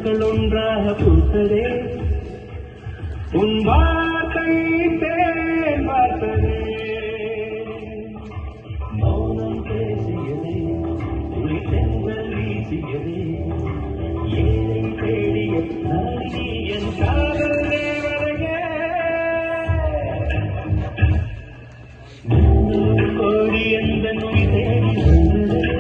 பூக்கள் ஒன்றாக பூத்ததே உன் வார்த்தை தேன் பார்த்ததே மௌனம் பேசியதே துளி தென்றல் வீசியதே ஏழை தேடிய நாடி என் காதல் தேவதையே கோடி எந்த நோய் தேடி வந்ததே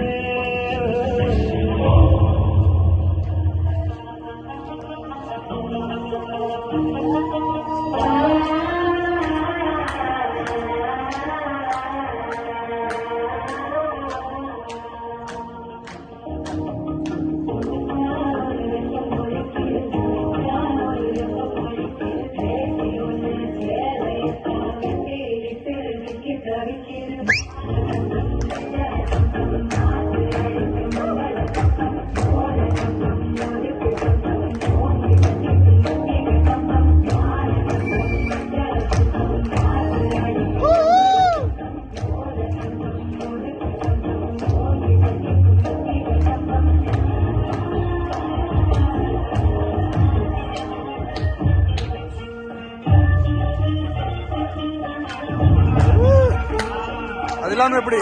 அது இல்லாம எப்படி